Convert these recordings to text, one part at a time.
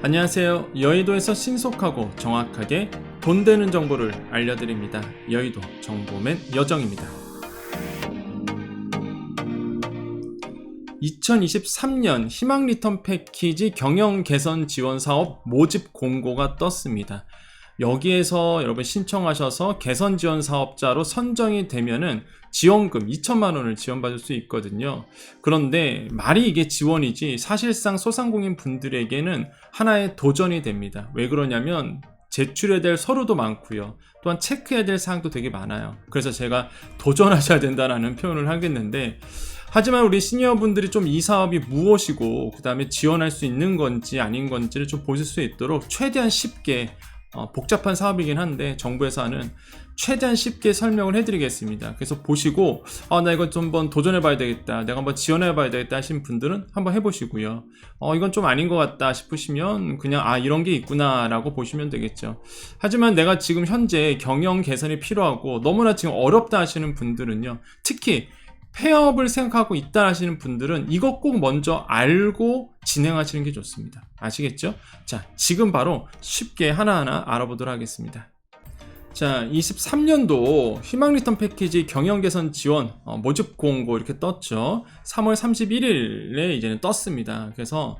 안녕하세요. 여의도에서 신속하고 정확하게 돈 되는 정보를 알려드립니다. 여의도 정보맨 여정입니다. 2023년 희망 리턴 패키지 경영 개선 지원 사업 모집 공고가 떴습니다. 여기에서 여러분 신청하셔서 개선 지원 사업자로 선정이 되면은 지원금 2천만 원을 지원받을 수 있거든요. 그런데 말이 이게 지원이지 사실상 소상공인 분들에게는 하나의 도전이 됩니다. 왜 그러냐면 제출해야 될 서류도 많고요. 또한 체크해야 될 사항도 되게 많아요. 그래서 제가 도전하셔야 된다는 표현을 하겠는데, 하지만 우리 시니어분들이 좀 이 사업이 무엇이고 그 다음에 지원할 수 있는 건지 아닌 건지를 좀 보실 수 있도록 최대한 쉽게, 복잡한 사업이긴 한데 정부에서 하는 최대한 쉽게 설명을 해드리겠습니다. 그래서 보시고 나 이거 좀 한번 도전해봐야 되겠다, 내가 한번 지원해봐야 되겠다 하신 분들은 한번 해보시고요. 이건 좀 아닌 것 같다 싶으시면 그냥 이런 게 있구나 라고 보시면 되겠죠. 하지만 내가 지금 현재 경영 개선이 필요하고 너무나 지금 어렵다 하시는 분들은요, 특히 폐업을 생각하고 있다 하시는 분들은 이것 꼭 먼저 알고 진행하시는 게 좋습니다. 아시겠죠? 자, 지금 바로 쉽게 하나하나 알아보도록 하겠습니다. 자, 23년도 희망 리턴 패키지 경영 개선 지원 모집 공고 이렇게 떴죠. 3월 31일에 이제는 떴습니다. 그래서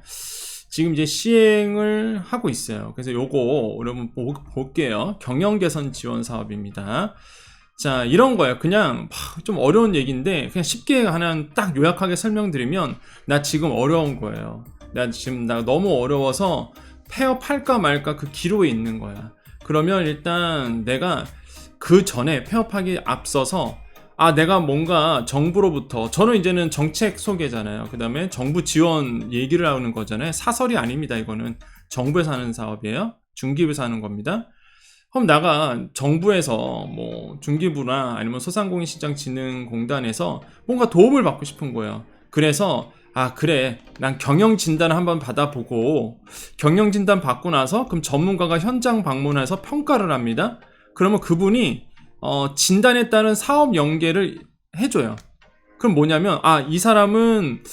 지금 이제 시행을 하고 있어요. 그래서 요거 여러분 볼게요. 경영 개선 지원 사업입니다. 자, 이런 거예요. 그냥 좀 어려운 얘기인데 그냥 쉽게 하나 딱 요약하게 설명드리면, 나 지금 어려운 거예요. 나 너무 어려워서 폐업할까 말까 그 기로에 있는 거야. 그러면 일단 내가 그 전에 폐업하기 앞서서 내가 뭔가 정부로부터, 저는 이제는 정책 소개잖아요. 그 다음에 정부 지원 얘기를 하는 거잖아요. 사설이 아닙니다. 이거는 정부에서 하는 사업이에요. 중기부에서 하는 겁니다. 그럼 나가 정부에서 뭐 중기부나 아니면 소상공인시장진흥공단에서 뭔가 도움을 받고 싶은 거예요. 그래서 그래, 난 경영진단을 한번 받아보고, 경영진단 받고 나서 그럼 전문가가 현장 방문해서 평가를 합니다. 그러면 그분이 진단에 따른 사업 연계를 해줘요. 그럼 뭐냐면 이 사람은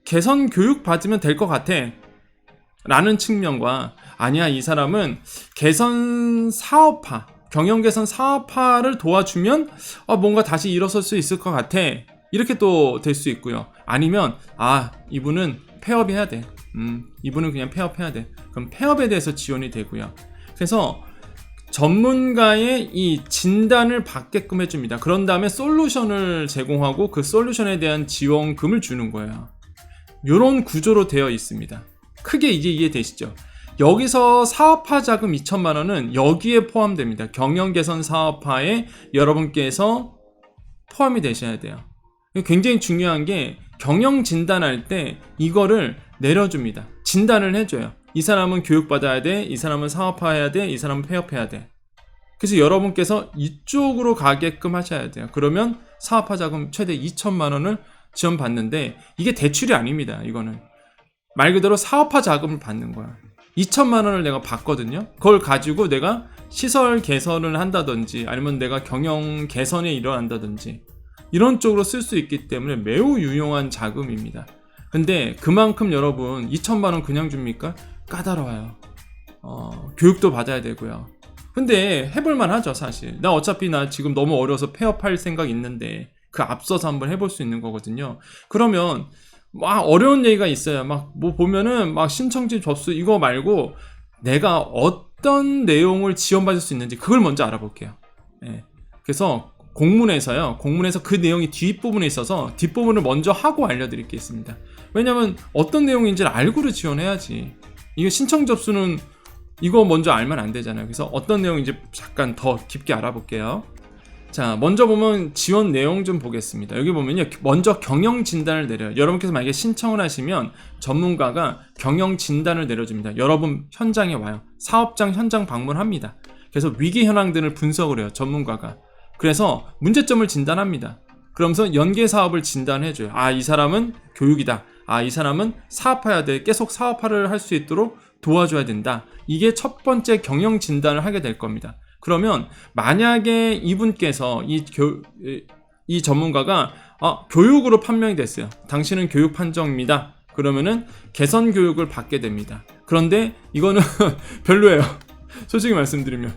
개선 교육 받으면 될 것 같아 라는 측면과, 아니야, 이 사람은 개선 사업화, 경영 개선 사업화를 도와주면 뭔가 다시 일어설 수 있을 것 같아, 이렇게 또 될 수 있고요. 아니면 이분은 폐업해야 돼. 이분은 그냥 폐업해야 돼. 그럼 폐업에 대해서 지원이 되고요. 그래서 전문가의 이 진단을 받게끔 해줍니다. 그런 다음에 솔루션을 제공하고 그 솔루션에 대한 지원금을 주는 거예요. 이런 구조로 되어 있습니다. 크게 이제 이해되시죠? 여기서 사업화 자금 2천만 원은 여기에 포함됩니다. 경영 개선 사업화에 여러분께서 포함이 되셔야 돼요. 굉장히 중요한 게, 경영 진단할 때 이거를 내려줍니다. 진단을 해줘요. 이 사람은 교육받아야 돼, 이 사람은 사업화해야 돼, 이 사람은 폐업해야 돼. 그래서 여러분께서 이쪽으로 가게끔 하셔야 돼요. 그러면 사업화 자금 최대 2천만 원을 지원받는데, 이게 대출이 아닙니다. 이거는 말 그대로 사업화 자금을 받는 거야. 2천만 원을 내가 받거든요. 그걸 가지고 내가 시설 개선을 한다든지 아니면 내가 경영 개선에 일어난다든지 이런 쪽으로 쓸 수 있기 때문에 매우 유용한 자금입니다. 근데 그만큼 여러분 2천만 원 그냥 줍니까? 까다로워요. 교육도 받아야 되고요. 근데 해볼만 하죠. 사실 나 어차피 지금 너무 어려워서 폐업할 생각 있는데 그 앞서서 한번 해볼 수 있는 거거든요. 그러면 어려운 얘기가 있어요. 뭐 보면은 신청지 접수 이거 말고 내가 어떤 내용을 지원받을 수 있는지 그걸 먼저 알아볼게요. 그래서 공문에서 그 내용이 뒷부분에 있어서 뒷부분을 먼저 하고 알려드릴 게 있습니다. 왜냐면 어떤 내용인지를 알고를 지원해야지. 이거 신청 접수는 이거 먼저 알면 안 되잖아요. 그래서 어떤 내용인지 잠깐 더 깊게 알아볼게요. 자, 먼저 보면 지원 내용 좀 보겠습니다. 여기 보면요, 먼저 경영 진단을 내려요. 여러분께서 만약에 신청을 하시면 전문가가 경영 진단을 내려줍니다. 여러분 현장에 와요. 사업장 현장 방문합니다. 그래서 위기 현황 등을 분석을 해요. 전문가가. 그래서 문제점을 진단합니다. 그러면서 연계 사업을 진단해줘요. 이 사람은 교육이다. 이 사람은 사업화해야 돼. 계속 사업화를 할 수 있도록 도와줘야 된다. 이게 첫 번째 경영 진단을 하게 될 겁니다. 그러면 만약에 이분께서 이 전문가가 교육으로 판명이 됐어요. 당신은 교육 판정입니다. 그러면은 개선 교육을 받게 됩니다. 그런데 이거는 별로예요. 솔직히 말씀드리면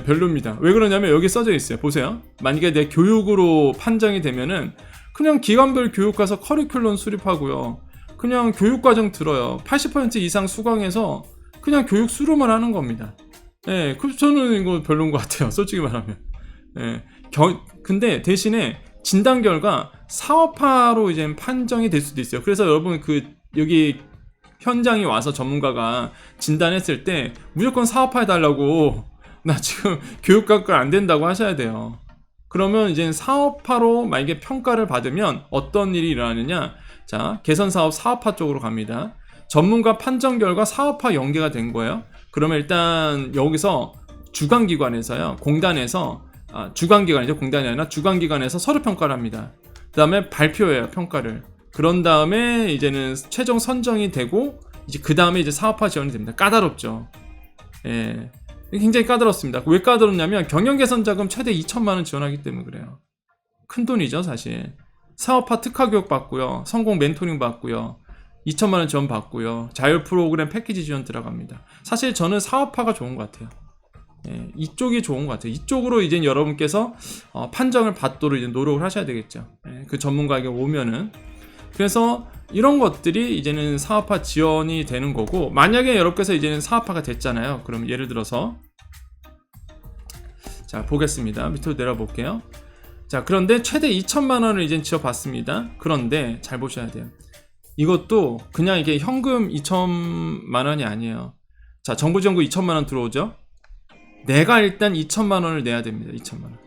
별로입니다. 왜 그러냐면 여기 써져 있어요. 보세요. 만약에 내 교육으로 판정이 되면은 그냥 기관별 교육 가서 커리큘럼 수립하고요. 그냥 교육과정 들어요. 80% 이상 수강해서 그냥 교육 수료만 하는 겁니다. 그래서 저는 이거 별로인 것 같아요. 솔직히 말하면. 근데 대신에 진단 결과 사업화로 이제 판정이 될 수도 있어요. 그래서 여러분 여기 현장에 와서 전문가가 진단했을 때 무조건 사업화해달라고 나 지금 교육학과 안 된다고 하셔야 돼요. 그러면 이제 사업화로 만약에 평가를 받으면 어떤 일이 일어나느냐? 자, 개선사업 사업화 쪽으로 갑니다. 전문가 판정 결과 사업화 연계가 된 거예요. 그러면 일단 여기서 주관기관에서요, 공단에서 주관기관이죠. 공단이 아니라 주관기관에서 서류평가를 합니다. 그 다음에 발표해요, 평가를. 그런 다음에 이제는 최종 선정이 되고, 이제 그 다음에 이제 사업화 지원이 됩니다. 까다롭죠. 굉장히 까다롭습니다. 왜 까다롭냐면 경영개선자금 최대 2천만원 지원하기 때문에 그래요. 큰 돈이죠, 사실. 사업화 특화교육 받고요, 성공 멘토링 받고요, 2천만원 지원 받고요, 자율 프로그램 패키지 지원 들어갑니다. 사실 저는 사업화가 좋은 것 같아요. 이쪽이 좋은 것 같아요. 이쪽으로 이제 여러분께서 판정을 받도록 이제 노력을 하셔야 되겠죠. 그 전문가에게 오면은. 그래서 이런 것들이 이제는 사업화 지원이 되는 거고, 만약에 여러분께서 이제는 사업화가 됐잖아요. 그럼 예를 들어서 자, 보겠습니다. 밑으로 내려볼게요. 자, 그런데 최대 2천만 원을 이제 지원받습니다. 그런데 잘 보셔야 돼요. 이것도 그냥 이게 현금 2천만 원이 아니에요. 자, 정부 지원금 2천만 원 들어오죠. 내가 일단 2천만 원을 내야 됩니다. 2천만 원.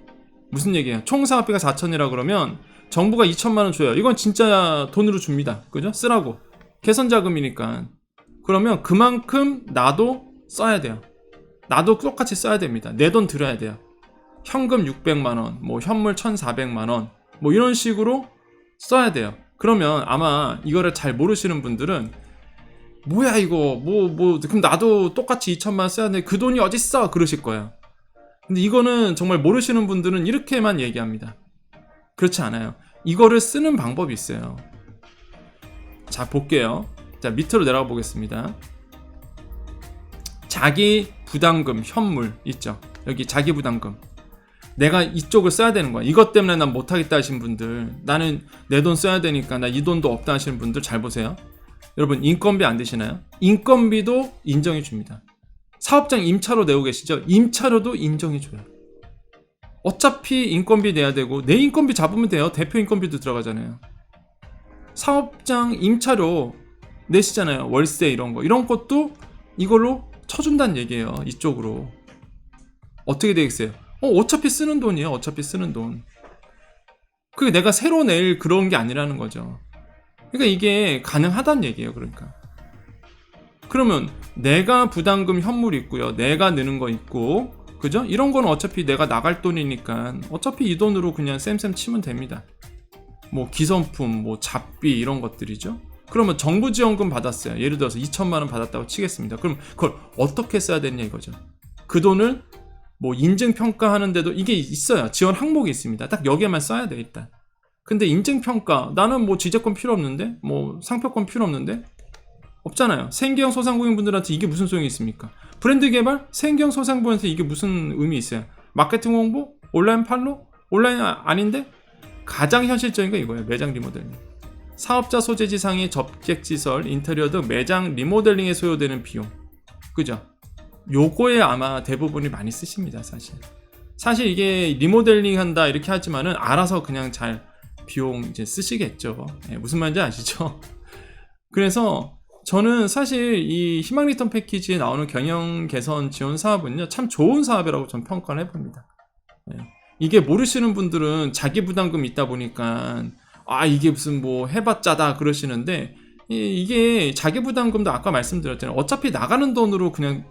무슨 얘기예요? 총 사업비가 4천이라 그러면 정부가 2천만 원 줘요. 이건 진짜 돈으로 줍니다. 그죠? 쓰라고. 개선 자금이니까. 그러면 그만큼 나도 써야 돼요. 나도 똑같이 써야 됩니다. 내 돈 들여야 돼요. 현금 600만 원, 뭐 현물 1,400만 원, 뭐 이런 식으로 써야 돼요. 그러면 아마 이거를 잘 모르시는 분들은 뭐야 이거 그럼 나도 똑같이 2천만 원 써야 돼. 그 돈이 어딨어? 그러실 거예요. 근데 이거는 정말 모르시는 분들은 이렇게만 얘기합니다. 그렇지 않아요. 이거를 쓰는 방법이 있어요. 자, 볼게요. 자, 밑으로 내려가 보겠습니다. 자기 부담금 현물 있죠. 여기 자기 부담금. 내가 이쪽을 써야 되는 거야. 이것 때문에 난 못하겠다 하신 분들, 나는 내 돈 써야 되니까 나 이 돈도 없다 하시는 분들 잘 보세요. 여러분, 인건비 안 되시나요? 인건비도 인정해 줍니다. 사업장 임차료 내고 계시죠? 임차료도 인정해 줘요. 어차피 인건비 내야 되고, 내 인건비 잡으면 돼요. 대표 인건비도 들어가잖아요. 사업장 임차료 내시잖아요. 월세 이런 것도 이걸로 쳐준다는 얘기예요. 이쪽으로. 어떻게 되겠어요? 어차피 쓰는 돈이에요. 어차피 쓰는 돈. 그게 내가 새로 낼 그런 게 아니라는 거죠. 그러니까 이게 가능하다는 얘기예요. 그러니까. 그러면 내가 부담금 현물 있고요. 내가 내는 거 있고, 그죠? 이런 건 어차피 내가 나갈 돈이니까 어차피 이 돈으로 그냥 쌤쌤 치면 됩니다. 뭐 기성품, 뭐 잡비 이런 것들이죠. 그러면 정부 지원금 받았어요. 예를 들어서 2천만 원 받았다고 치겠습니다. 그럼 그걸 어떻게 써야 되냐 이거죠. 그 돈을 뭐 인증평가하는데도 이게 있어요. 지원 항목이 있습니다. 딱 여기에만 써야 돼 일단. 근데 인증평가, 나는 뭐 지재권 필요 없는데, 뭐 상표권 필요 없는데, 없잖아요. 생계형 소상공인분들한테 이게 무슨 소용이 있습니까? 브랜드 개발, 생계형 소상공인한테 이게 무슨 의미 있어요? 마케팅 홍보, 온라인 판로, 온라인 아닌데 가장 현실적인 거 이거예요. 매장 리모델링. 사업자 소재지상의 접객지설, 인테리어 등 매장 리모델링에 소요되는 비용, 그죠? 요거에 아마 대부분이 많이 쓰십니다. 사실 이게 리모델링 한다 이렇게 하지만은 알아서 그냥 잘 비용 이제 쓰시겠죠. 무슨 말인지 아시죠? 그래서 저는 사실 이 희망 리턴 패키지에 나오는 경영 개선 지원 사업은요, 참 좋은 사업이라고 전 평가를 해봅니다. 이게 모르시는 분들은 자기 부담금 있다 보니까 이게 무슨 뭐 해봤자다 그러시는데, 이게 자기 부담금도 아까 말씀드렸잖아요. 어차피 나가는 돈으로 그냥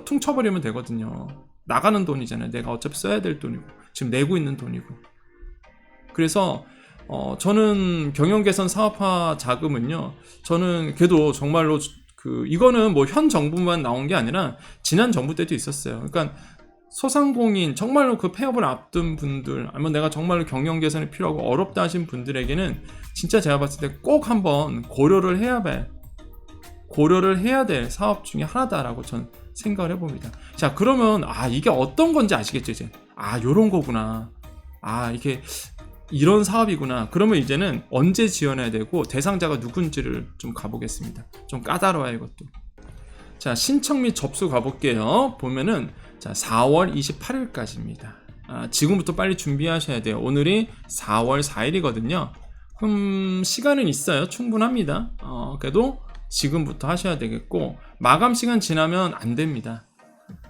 퉁쳐버리면 되거든요. 나가는 돈이잖아요. 내가 어차피 써야 될 돈이고 지금 내고 있는 돈이고. 그래서 저는 경영 개선 사업화 자금은요, 저는 그래도 정말로 이거는 뭐 현 정부만 나온 게 아니라 지난 정부 때도 있었어요. 그러니까 소상공인 정말로 그 폐업을 앞둔 분들, 아니면 내가 정말로 경영 개선이 필요하고 어렵다 하신 분들에게는 진짜 제가 봤을 때 꼭 한번 고려를 해야 될 사업 중에 하나다라고 전 생각을 해봅니다. 자, 그러면 이게 어떤 건지 아시겠죠? 이제 요런 거구나, 이게 이런 사업이구나. 그러면 이제는 언제 지원해야 되고 대상자가 누군지를 좀 가보겠습니다. 좀 까다로워요, 이것도. 자, 신청 및 접수 가볼게요. 보면은 자, 4월 28일까지입니다. 지금부터 빨리 준비하셔야 돼요. 오늘이 4월 4일이거든요. 시간은 있어요. 충분합니다. 그래도 지금부터 하셔야 되겠고, 마감 시간 지나면 안 됩니다.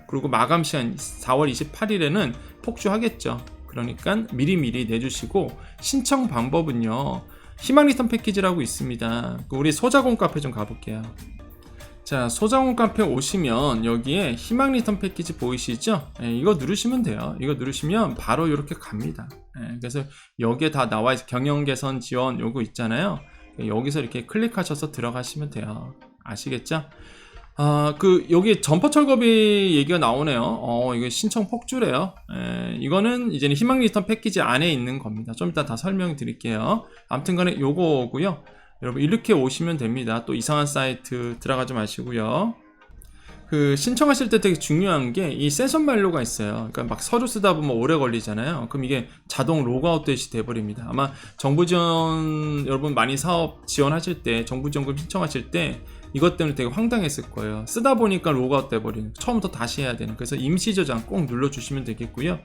그리고 마감 시간 4월 28일에는 폭주하겠죠. 그러니까 미리미리 내주시고, 신청 방법은요, 희망 리턴 패키지라고 있습니다. 우리 소자공 카페 좀 가볼게요. 자, 소자공 카페 오시면 여기에 희망 리턴 패키지 보이시죠? 이거 누르시면 돼요. 이거 누르시면 바로 이렇게 갑니다. 그래서 여기에 다 나와 있어요. 경영 개선 지원 요거 있잖아요. 여기서 이렇게 클릭하셔서 들어가시면 돼요. 아시겠죠? 여기 점퍼 철거비 얘기가 나오네요. 이거 신청 폭주래요. 이거는 이제는 희망 리턴 패키지 안에 있는 겁니다. 좀 이따 다 설명드릴게요. 아무튼 간에 요거고요. 여러분 이렇게 오시면 됩니다. 또 이상한 사이트 들어가지 마시고요. 신청하실 때 되게 중요한 게 이 세션 만료가 있어요. 그러니까 막 서류 쓰다 보면 오래 걸리잖아요. 그럼 이게 자동 로그아웃 되시 돼버립니다. 아마 정부 지원, 여러분 많이 사업 지원하실 때, 정부 지원금 신청하실 때 이것 때문에 되게 황당했을 거예요. 쓰다 보니까 로그아웃 돼버리는, 처음부터 다시 해야 되는. 그래서 임시 저장 꼭 눌러주시면 되겠고요.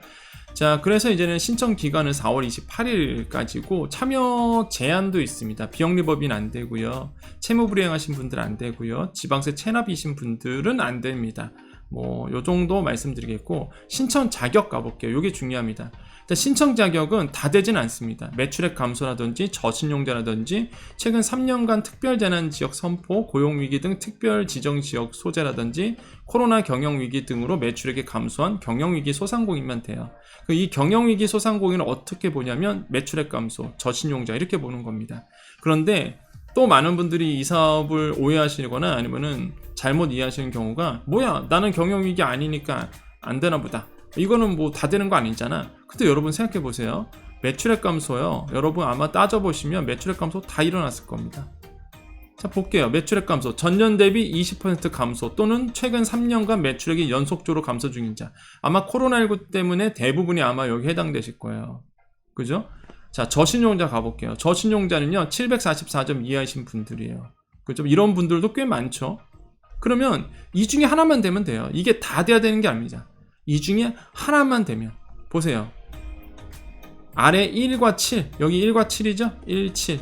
자, 그래서 이제는 신청 기간은 4월 28일까지고 참여 제한도 있습니다. 비영리법인 안 되고요. 채무 불이행하신 분들 안 되고요. 지방세 체납이신 분들은 안 됩니다. 요 정도 말씀드리겠고, 신청 자격 가볼게요. 이게 중요합니다. 신청 자격은 다 되진 않습니다. 매출액 감소라든지 저신용자라든지 최근 3년간 특별재난지역 선포, 고용위기 등 특별 지정지역 소재라든지 코로나 경영위기 등으로 매출액이 감소한 경영위기 소상공인만 돼요. 이 경영위기 소상공인을 어떻게 보냐면 매출액 감소, 저신용자 이렇게 보는 겁니다. 그런데 또 많은 분들이 이 사업을 오해하시거나 아니면은 잘못 이해하시는 경우가, 뭐야, 나는 경영위기 아니니까 안 되나 보다, 이거는 뭐 다 되는 거 아니잖아. 근데 여러분 생각해 보세요. 매출액 감소요. 여러분 아마 따져보시면 매출액 감소 다 일어났을 겁니다. 자, 볼게요. 매출액 감소. 전년 대비 20% 감소 또는 최근 3년간 매출액이 연속적으로 감소 중인 자. 아마 코로나19 때문에 대부분이 아마 여기 해당되실 거예요. 그죠? 자, 저신용자 가볼게요. 저신용자는요, 744점 이하이신 분들이에요. 그죠? 이런 분들도 꽤 많죠. 그러면 이 중에 하나만 되면 돼요. 이게 다 돼야 되는 게 아닙니다. 이 중에 하나만 되면, 보세요. 아래 1과 7, 여기 1과 7이죠? 1, 7.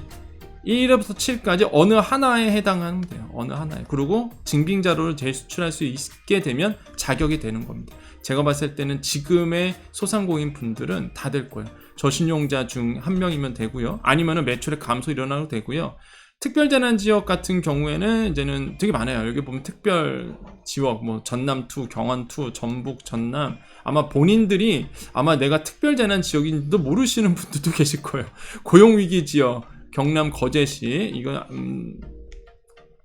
1부터 7까지 어느 하나에 해당하면 돼요. 어느 하나에. 그리고 증빙자료를 재수출할 수 있게 되면 자격이 되는 겁니다. 제가 봤을 때는 지금의 소상공인 분들은 다 될 거예요. 저신용자 중 한 명이면 되고요. 아니면은 매출액 감소 일어나도 되고요. 특별재난지역 같은 경우에는 이제는 되게 많아요. 여기 보면 특별지역, 뭐 전남2, 경원2, 전북, 전남, 아마 본인들이 아마 내가 특별재난지역인지도 모르시는 분들도 계실 거예요. 고용위기지역, 경남 거제시, 이거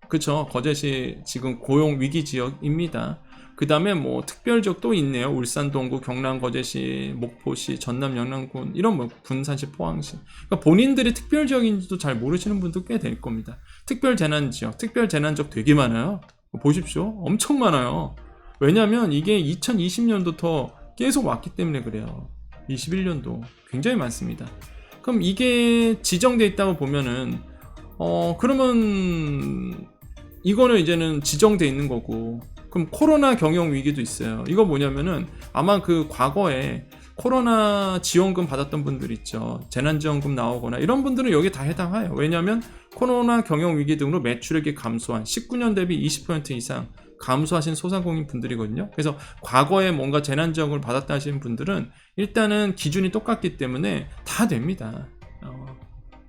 그쵸, 거제시 지금 고용위기지역입니다. 그 다음에 뭐 특별지역도 있네요. 울산, 동구, 경남, 거제시, 목포시, 전남, 영남군, 이런 뭐 군산시, 포항시. 그러니까 본인들이 특별지역인지도 잘 모르시는 분도 꽤 될 겁니다. 특별재난지역, 특별재난지역 되게 많아요. 보십시오. 엄청 많아요. 왜냐면 이게 2020년도부터 계속 왔기 때문에 그래요. 21년도 굉장히 많습니다. 그럼 이게 지정돼 있다고 보면은 그러면 이거는 이제는 지정돼 있는 거고, 그럼 코로나 경영 위기도 있어요. 이거 뭐냐면은 아마 그 과거에 코로나 지원금 받았던 분들 있죠. 재난지원금 나오거나 이런 분들은 여기 다 해당해요. 왜냐하면 코로나 경영 위기 등으로 매출액이 감소한 19년 대비 20% 이상 감소하신 소상공인 분들이거든요. 그래서 과거에 뭔가 재난지원금을 받았다 하시는 분들은 일단은 기준이 똑같기 때문에 다 됩니다.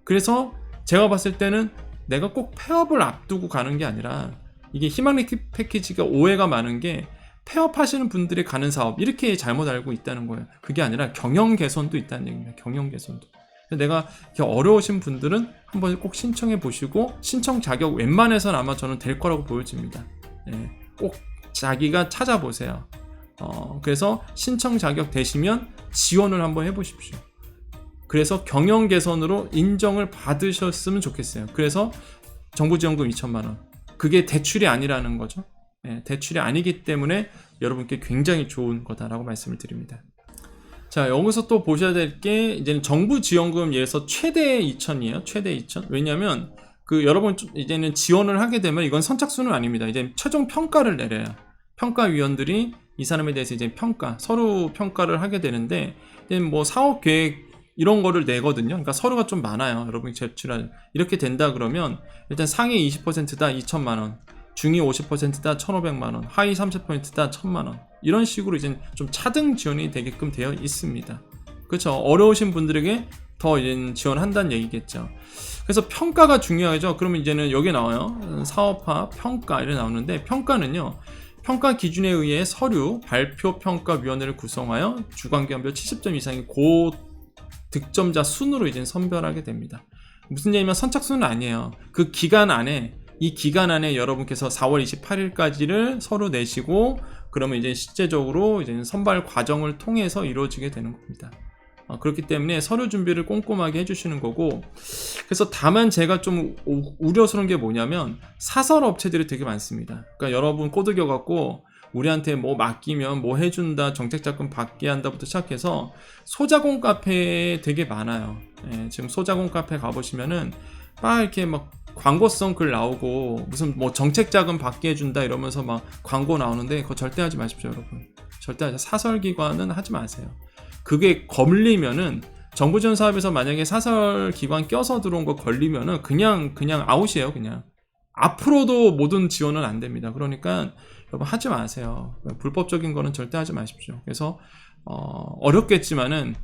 그래서 제가 봤을 때는 내가 꼭 폐업을 앞두고 가는 게 아니라, 이게 희망 리턴 패키지가 오해가 많은 게 폐업하시는 분들이 가는 사업, 이렇게 잘못 알고 있다는 거예요. 그게 아니라 경영 개선도 있다는 얘기입니다. 경영 개선도. 내가 이렇게 어려우신 분들은 한번 꼭 신청해 보시고, 신청 자격 웬만해서는 아마 저는 될 거라고 보여집니다. 꼭 자기가 찾아보세요. 그래서 신청 자격 되시면 지원을 한번 해보십시오. 그래서 경영 개선으로 인정을 받으셨으면 좋겠어요. 그래서 정부지원금 2천만 원. 그게 대출이 아니라는 거죠. 예, 대출이 아니기 때문에 여러분께 굉장히 좋은 거다라고 말씀을 드립니다. 자, 여기서 또 보셔야 될 게 이제는 정부 지원금 예에서 최대 2천이에요. 최대 2천. 왜냐하면 여러분 이제는 지원을 하게 되면 이건 선착순은 아닙니다. 이제 최종 평가를 내려요. 평가위원들이 이 사람에 대해서 이제 서류 평가를 하게 되는데, 이제 뭐 사업 계획 이런 거를 내거든요. 그러니까 서류가 좀 많아요. 여러분이 제출할 이렇게 된다 그러면 일단 상위 20%다 2천만 원, 중위 50%다 1,500만 원, 하위 30%다 1,000만 원. 이런 식으로 이제 좀 차등 지원이 되게끔 되어 있습니다. 그렇죠. 어려우신 분들에게 더 이제 지원한다는 얘기겠죠. 그래서 평가가 중요하죠. 그러면 이제는 여기 나와요. 사업화 평가 이렇게 나오는데, 평가는요, 평가 기준에 의해 서류 발표 평가위원회를 구성하여 주관기관별 70점 이상의 고득점자 순으로 이제 선별하게 됩니다. 무슨 얘기냐면 선착순은 아니에요. 그 기간 안에, 이 기간 안에 여러분께서 4월 28일까지를 서류 내시고, 그러면 이제 실제적으로 이제 선발 과정을 통해서 이루어지게 되는 겁니다. 그렇기 때문에 서류 준비를 꼼꼼하게 해주시는 거고, 그래서 다만 제가 좀 우려스러운 게 뭐냐면 사설 업체들이 되게 많습니다. 그러니까 여러분 꼬드겨갖고 우리한테 뭐 맡기면 뭐 해준다, 정책자금 받게 한다부터 시작해서 소자공 카페 되게 많아요. 예, 지금 소자공 카페 가보시면은 막 이렇게 막 광고성 글 나오고 무슨 뭐 정책자금 받게 해준다 이러면서 막 광고 나오는데 그거 절대 하지 마십시오, 여러분. 절대 하지. 사설기관은 하지 마세요. 그게 걸리면은 정부 지원 사업에서 만약에 사설기관 껴서 들어온 거 걸리면은 그냥 아웃이에요. 그냥 앞으로도 모든 지원은 안 됩니다. 그러니까 여러분 하지 마세요. 불법적인 거는 절대 하지 마십시오. 그래서 어렵겠지만은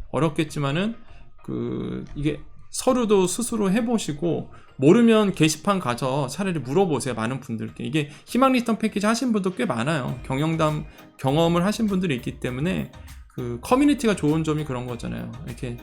이게 서류도 스스로 해보시고, 모르면 게시판 가서 차라리 물어보세요. 많은 분들께. 이게 희망 리턴 패키지 하신 분도 꽤 많아요. 경험을 하신 분들이 있기 때문에 그 커뮤니티가 좋은 점이 그런 거잖아요. 이렇게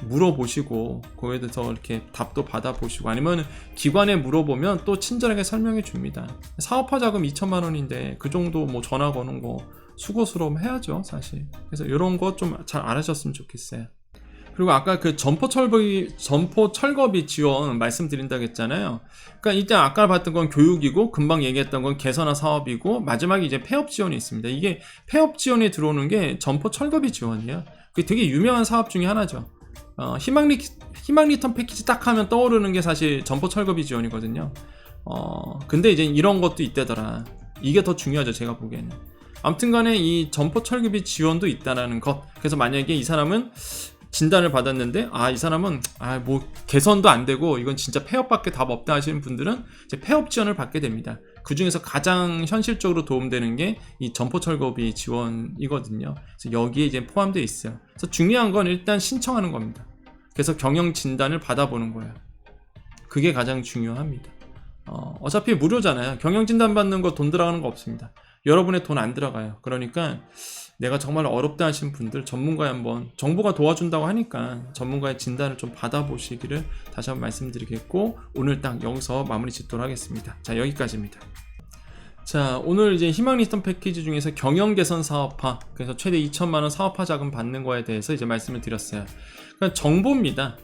물어보시고 그거에 대해서 이렇게 답도 받아보시고, 아니면 기관에 물어보면 또 친절하게 설명해 줍니다. 사업화 자금 2천만 원인데 그 정도 뭐 전화 거는 거 수고스러움 해야죠, 사실. 그래서 이런 거 좀 잘 알아주셨으면 좋겠어요. 그리고 아까 그 점포 철거비 지원 말씀드린다고 했잖아요. 그러니까 일단 아까 봤던 건 교육이고, 금방 얘기했던 건 개선화 사업이고, 마지막에 이제 폐업 지원이 있습니다. 이게 폐업 지원에 들어오는 게 점포 철거비 지원이에요. 그게 되게 유명한 사업 중에 하나죠. 희망 리턴 패키지 딱 하면 떠오르는 게 사실 점포 철거비 지원이거든요. 근데 이제 이런 것도 있다더라. 이게 더 중요하죠, 제가 보기에는. 아무튼 간에 이 점포 철거비 지원도 있다라는 것. 그래서 만약에 이 사람은 진단을 받았는데 이 사람은 뭐 개선도 안 되고 이건 진짜 폐업밖에 답 없다 하시는 분들은 이제 폐업 지원을 받게 됩니다. 그 중에서 가장 현실적으로 도움되는 게 이 점포 철거비 지원이거든요. 그래서 여기에 이제 포함되어 있어요. 그래서 중요한 건 일단 신청하는 겁니다. 그래서 경영 진단을 받아보는 거예요. 그게 가장 중요합니다. 어차피 무료잖아요. 경영 진단 받는 거 돈 들어가는 거 없습니다. 여러분의 돈 안 들어가요. 그러니까 내가 정말 어렵다 하신 분들, 전문가에 한번, 정부가 도와준다고 하니까 전문가의 진단을 좀 받아보시기를 다시 한번 말씀드리겠고, 오늘 딱 여기서 마무리 짓도록 하겠습니다. 자, 여기까지입니다. 자, 오늘 이제 희망 리턴 패키지 중에서 경영 개선 사업화, 그래서 최대 2천만 원 사업화 자금 받는 거에 대해서 이제 말씀을 드렸어요. 그러니까 정보입니다.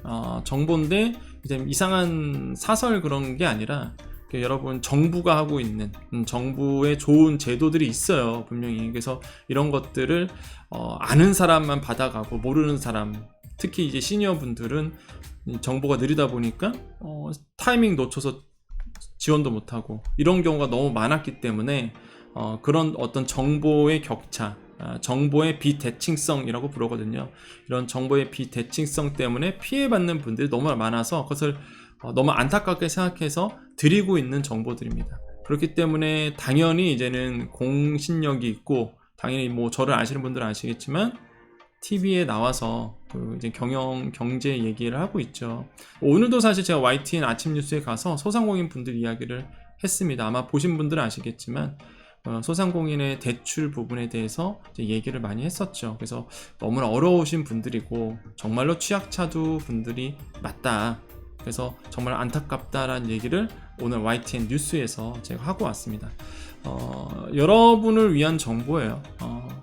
정보인데 이제 이상한 사설 그런 게 아니라, 여러분 정부가 하고 있는 정부의 좋은 제도들이 있어요, 분명히. 그래서 이런 것들을 아는 사람만 받아가고 모르는 사람, 특히 이제 시니어 분들은 정보가 느리다 보니까 타이밍 놓쳐서 지원도 못하고 이런 경우가 너무 많았기 때문에 그런 어떤 정보의 격차, 정보의 비대칭성이라고 부르거든요. 이런 정보의 비대칭성 때문에 피해받는 분들이 너무 많아서 그것을 너무 안타깝게 생각해서 드리고 있는 정보들입니다. 그렇기 때문에 당연히 이제는 공신력이 있고, 당연히 뭐 저를 아시는 분들은 아시겠지만 TV에 나와서 이제 경제 얘기를 하고 있죠. 오늘도 사실 제가 YTN 아침 뉴스에 가서 소상공인 분들 이야기를 했습니다. 아마 보신 분들은 아시겠지만 소상공인의 대출 부분에 대해서 이제 얘기를 많이 했었죠. 그래서 너무나 어려우신 분들이고 정말로 취약차도 분들이 맞다. 그래서 정말 안타깝다라는 얘기를 오늘 YTN 뉴스에서 제가 하고 왔습니다. 여러분을 위한 정보예요.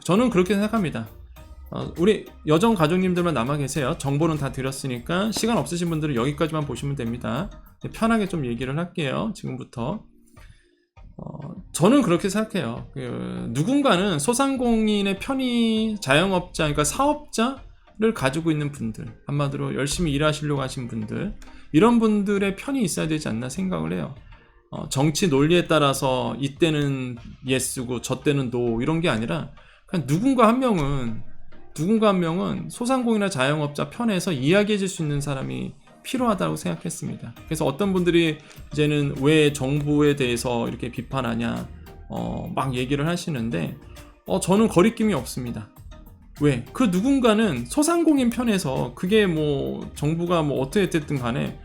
저는 그렇게 생각합니다. 우리 여정 가족님들만 남아 계세요. 정보는 다 드렸으니까 시간 없으신 분들은 여기까지만 보시면 됩니다. 편하게 좀 얘기를 할게요. 지금부터. 저는 그렇게 생각해요. 누군가는 소상공인의 편의 자영업자, 그러니까 사업자를 가지고 있는 분들, 한마디로 열심히 일하시려고 하신 분들, 이런 분들의 편이 있어야 되지 않나 생각을 해요. 정치 논리에 따라서 이때는 예스고 저때는 노 이런 게 아니라 그냥 누군가 한 명은 소상공인이나 자영업자 편에서 이야기해 줄 수 있는 사람이 필요하다고 생각했습니다. 그래서 어떤 분들이 이제는 왜 정부에 대해서 이렇게 비판하냐 막 얘기를 하시는데 저는 거리낌이 없습니다. 왜? 그 누군가는 소상공인 편에서 그게 뭐 정부가 뭐 어떻게 됐든 간에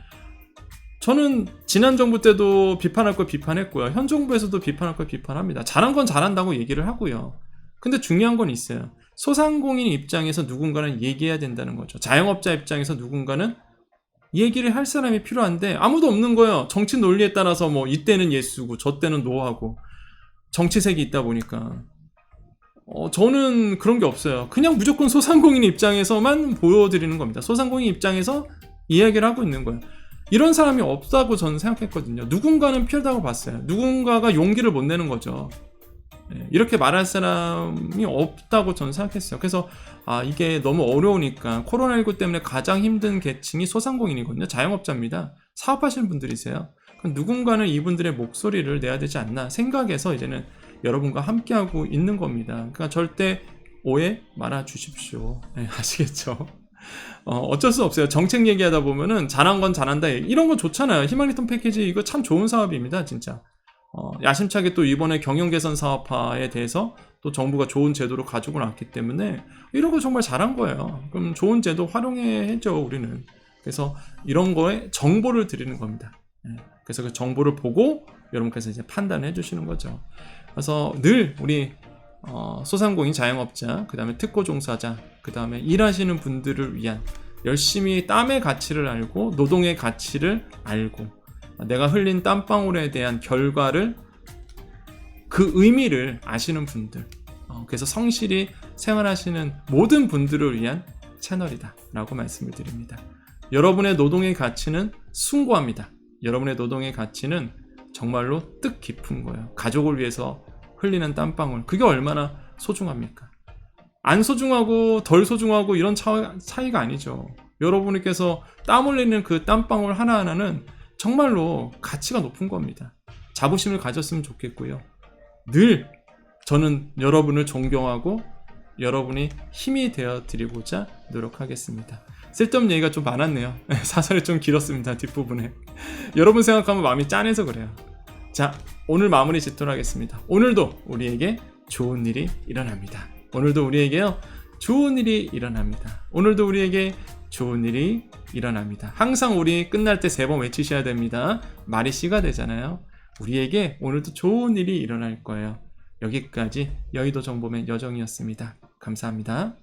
저는 지난 정부 때도 비판할 걸 비판했고요. 현 정부에서도 비판할 걸 비판합니다. 잘한 건 잘한다고 얘기를 하고요. 근데 중요한 건 있어요. 소상공인 입장에서 누군가는 얘기해야 된다는 거죠. 자영업자 입장에서 누군가는 얘기를 할 사람이 필요한데 아무도 없는 거예요. 정치 논리에 따라서 뭐 이때는 예수고 저때는 노하고 정치색이 있다 보니까 저는 그런 게 없어요. 그냥 무조건 소상공인 입장에서만 보여드리는 겁니다. 소상공인 입장에서 이야기를 하고 있는 거예요. 이런 사람이 없다고 저는 생각했거든요. 누군가는 필요하다고 봤어요. 누군가가 용기를 못 내는 거죠. 이렇게 말할 사람이 없다고 저는 생각했어요. 그래서 이게 너무 어려우니까 코로나19 때문에 가장 힘든 계층이 소상공인이거든요. 자영업자입니다. 사업하시는 분들이세요. 그럼 누군가는 이분들의 목소리를 내야 되지 않나 생각해서 이제는 여러분과 함께하고 있는 겁니다. 그러니까 절대 오해 말아 주십시오. 아시겠죠? 어쩔 수 없어요. 정책 얘기하다 보면은 잘한 건 잘한다. 이런 거 좋잖아요. 희망리턴 패키지 이거 참 좋은 사업입니다. 진짜. 야심차게 또 이번에 경영 개선 사업화에 대해서 또 정부가 좋은 제도를 가지고 나왔기 때문에 이런 거 정말 잘한 거예요. 그럼 좋은 제도 활용해야죠, 우리는. 그래서 이런 거에 정보를 드리는 겁니다. 그래서 그 정보를 보고 여러분께서 이제 판단해 주시는 거죠. 그래서 늘 우리 소상공인 자영업자, 그 다음에 특고 종사자, 그 다음에 일하시는 분들을 위한 열심히 땀의 가치를 알고 노동의 가치를 알고 내가 흘린 땀방울에 대한 결과를 그 의미를 아시는 분들, 그래서 성실히 생활하시는 모든 분들을 위한 채널이다 라고 말씀을 드립니다. 여러분의 노동의 가치는 숭고합니다. 여러분의 노동의 가치는 정말로 뜻깊은 거예요. 가족을 위해서 흘리는 땀방울, 그게 얼마나 소중합니까? 안 소중하고 덜 소중하고 이런 차이가 아니죠. 여러분께서 땀 흘리는 그 땀방울 하나하나는 정말로 가치가 높은 겁니다. 자부심을 가졌으면 좋겠고요. 늘 저는 여러분을 존경하고 여러분이 힘이 되어 드리고자 노력하겠습니다. 쓸데없는 얘기가 좀 많았네요. 사설이 좀 길었습니다. 뒷부분에. 여러분 생각하면 마음이 짠해서 그래요. 자, 오늘 마무리 짓도록 하겠습니다. 오늘도 우리에게 좋은 일이 일어납니다. 오늘도 우리에게요, 좋은 일이 일어납니다. 오늘도 우리에게 좋은 일이 일어납니다. 항상 우리 끝날 때 3번 외치셔야 됩니다. 말이 씨가 되잖아요. 우리에게 오늘도 좋은 일이 일어날 거예요. 여기까지 여의도 정보맨 여정이었습니다. 감사합니다.